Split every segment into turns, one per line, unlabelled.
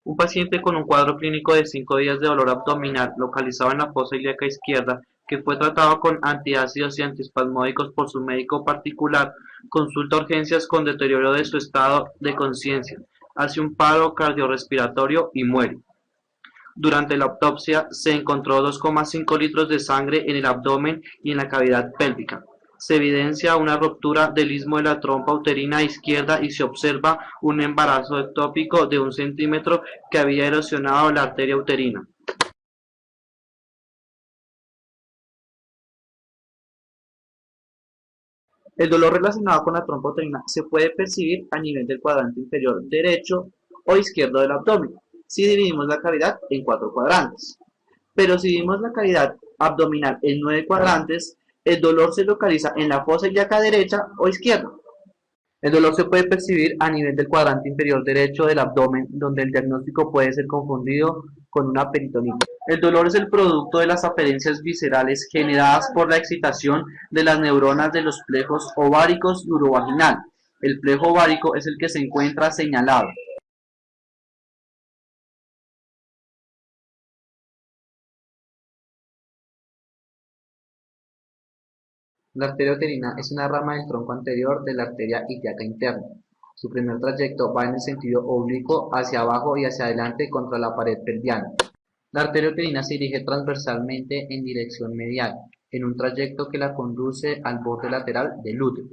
Un paciente con un cuadro clínico de 5 días de dolor abdominal localizado en la fosa ilíaca izquierda, que fue tratado con antiácidos y antiespasmódicos por su médico particular, consulta urgencias con deterioro de su estado de conciencia, hace un paro cardiorrespiratorio y muere. Durante la autopsia se encontró 2,5 litros de sangre en el abdomen y en la cavidad pélvica. Se evidencia una ruptura del istmo de la trompa uterina izquierda y se observa un embarazo ectópico de 1 centímetro que había erosionado la arteria uterina. El dolor relacionado con la trompa uterina se puede percibir a nivel del cuadrante inferior derecho o izquierdo del abdomen, si dividimos la cavidad en 4 cuadrantes. Pero si dividimos la cavidad abdominal en 9 cuadrantes, el dolor se localiza en la fosa ilíaca derecha o izquierda. El dolor se puede percibir a nivel del cuadrante inferior derecho del abdomen, donde el diagnóstico puede ser confundido con una peritonitis. El dolor es el producto de las aferencias viscerales generadas por la excitación de las neuronas de los plejos ováricos y urovaginal. El plejo ovárico es el que se encuentra señalado. La arteria uterina es una rama del tronco anterior de la arteria ilíaca interna. Su primer trayecto va en el sentido oblicuo hacia abajo y hacia adelante contra la pared pelviana. La arteria uterina se dirige transversalmente en dirección medial, en un trayecto que la conduce al borde lateral del útero,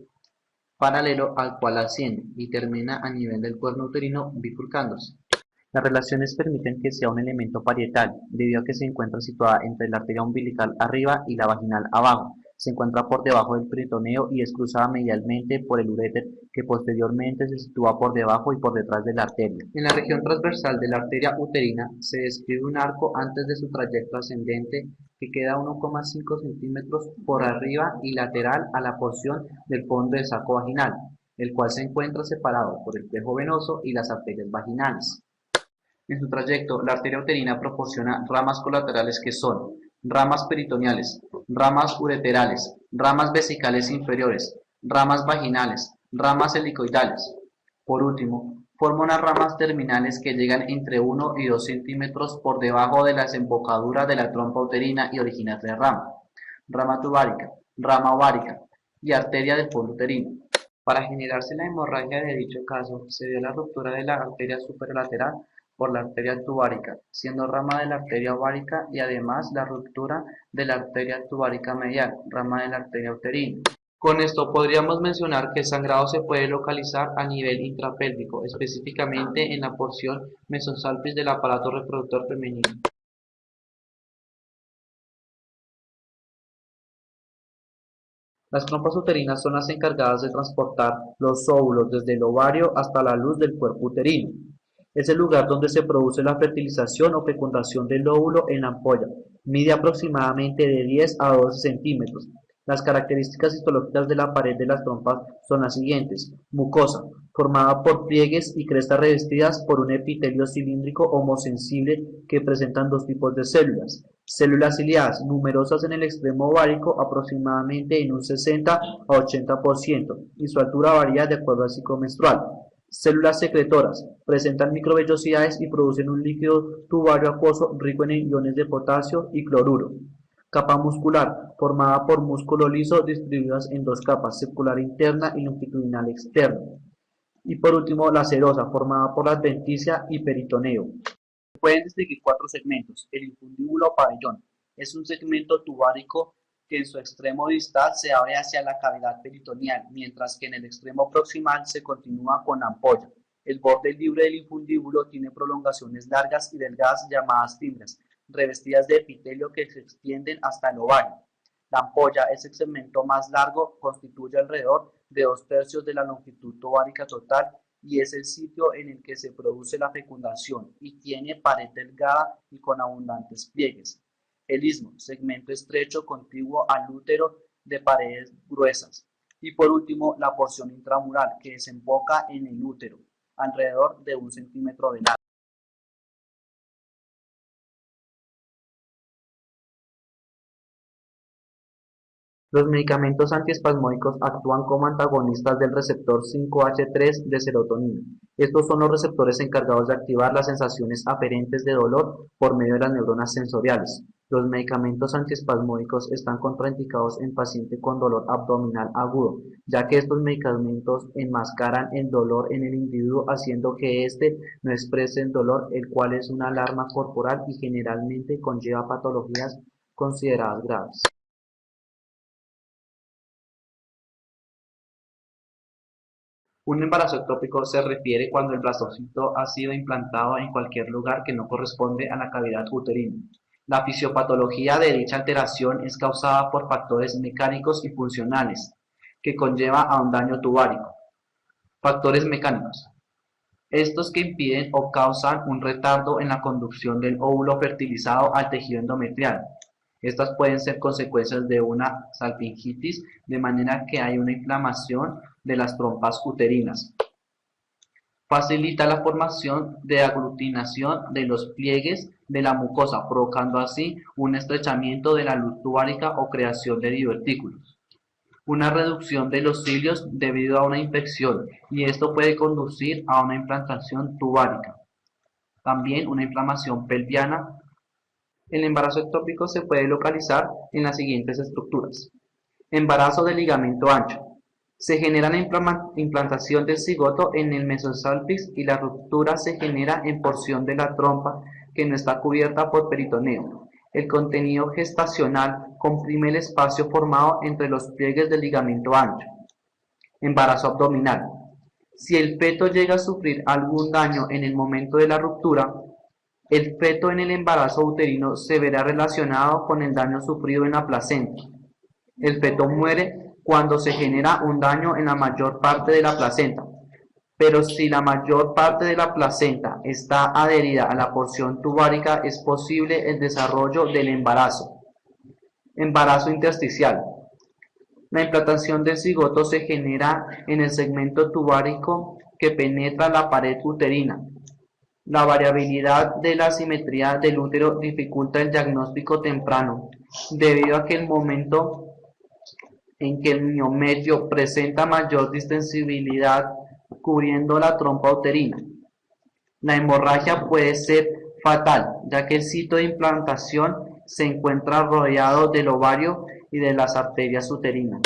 paralelo al cual asciende y termina a nivel del cuerno uterino bifurcándose. Las relaciones permiten que sea un elemento parietal, debido a que se encuentra situada entre la arteria umbilical arriba y la vaginal abajo. Se encuentra por debajo del peritoneo y es cruzada medialmente por el uréter, que posteriormente se sitúa por debajo y por detrás de la arteria. En la región transversal de la arteria uterina se describe un arco antes de su trayecto ascendente que queda 1,5 centímetros por arriba y lateral a la porción del fondo del saco vaginal, el cual se encuentra separado por el plejo venoso y las arterias vaginales. En su trayecto, la arteria uterina proporciona ramas colaterales que son ramas peritoneales, ramas ureterales, ramas vesicales inferiores, ramas vaginales, ramas helicoidales. Por último, forma unas ramas terminales que llegan entre 1 y 2 centímetros por debajo de la desembocadura de la trompa uterina y originan 3 ramas: rama tubárica, rama ovárica y arteria del fondo uterino. Para generarse la hemorragia de dicho caso, se dio la ruptura de la arteria superlateral por la arteria tubárica, siendo rama de la arteria ovárica, y además la ruptura de la arteria tubárica medial, rama de la arteria uterina. Con esto podríamos mencionar que el sangrado se puede localizar a nivel intrapélvico, específicamente en la porción mesosalpis del aparato reproductor femenino. Las trompas uterinas son las encargadas de transportar los óvulos desde el ovario hasta la luz del cuerpo uterino. Es el lugar donde se produce la fertilización o fecundación del óvulo en la ampolla. Mide aproximadamente de 10 a 12 centímetros. Las características histológicas de la pared de las trompas son las siguientes: mucosa, formada por pliegues y crestas revestidas por un epitelio cilíndrico homosensible que presentan dos tipos de células. Células ciliadas, numerosas en el extremo ovárico, aproximadamente en un 60 a 80%, y su altura varía de acuerdo al ciclo menstrual. Células secretoras, presentan microvellosidades y producen un líquido tubario acuoso rico en iones de potasio y cloruro. Capa muscular, formada por músculo liso distribuidas en dos capas: circular interna y longitudinal externa. Y por último, la serosa, formada por la adventicia y peritoneo. Se pueden distinguir 4 segmentos. El infundíbulo o pabellón es un segmento tubárico que en su extremo distal se abre hacia la cavidad peritoneal, mientras que en el extremo proximal se continúa con la ampolla. El borde libre del infundíbulo tiene prolongaciones largas y delgadas llamadas fibras, revestidas de epitelio que se extienden hasta el ovario. La ampolla es el segmento más largo, constituye alrededor de 2/3 de la longitud torácica total y es el sitio en el que se produce la fecundación, y tiene pared delgada y con abundantes pliegues. El istmo, segmento estrecho contiguo al útero de paredes gruesas. Y por último, la porción intramural, que desemboca en el útero, alrededor de 1 centímetro de largo. Los medicamentos antiespasmódicos actúan como antagonistas del receptor 5H3 de serotonina Estos son los receptores encargados de activar las sensaciones aferentes de dolor por medio de las neuronas sensoriales. Los medicamentos antiespasmódicos están contraindicados en pacientes con dolor abdominal agudo, ya que estos medicamentos enmascaran el dolor en el individuo haciendo que éste no exprese el dolor, el cual es una alarma corporal y generalmente conlleva patologías consideradas graves. Un embarazo ectópico se refiere cuando el blastocito ha sido implantado en cualquier lugar que no corresponde a la cavidad uterina. La fisiopatología de dicha alteración es causada por factores mecánicos y funcionales, que conlleva a un daño tubárico. Factores mecánicos. Estos que impiden o causan un retardo en la conducción del óvulo fertilizado al tejido endometrial. Estas pueden ser consecuencias de una salpingitis, de manera que hay una inflamación de las trompas uterinas. Facilita la formación de aglutinación de los pliegues de la mucosa, provocando así un estrechamiento de la luz tubárica o creación de divertículos. Una reducción de los cilios debido a una infección, y esto puede conducir a una implantación tubárica. También una inflamación pelviana. El embarazo ectópico se puede localizar en las siguientes estructuras. Embarazo de ligamento ancho. Se genera la implantación del cigoto en el mesosalpis y la ruptura se genera en porción de la trompa que no está cubierta por peritoneo. El contenido gestacional comprime el espacio formado entre los pliegues del ligamento ancho. Embarazo abdominal. Si el feto llega a sufrir algún daño en el momento de la ruptura, el feto en el embarazo uterino se verá relacionado con el daño sufrido en la placenta. El feto muere cuando se genera un daño en la mayor parte de la placenta, pero si la mayor parte de la placenta está adherida a la porción tubárica, es posible el desarrollo del embarazo. Embarazo intersticial. La implantación del cigoto se genera en el segmento tubárico que penetra la pared uterina. La variabilidad de la simetría del útero dificulta el diagnóstico temprano, debido a que el momento en que el miometrio presenta mayor distensibilidad cubriendo la trompa uterina. La hemorragia puede ser fatal, ya que el sitio de implantación se encuentra rodeado del ovario y de las arterias uterinas.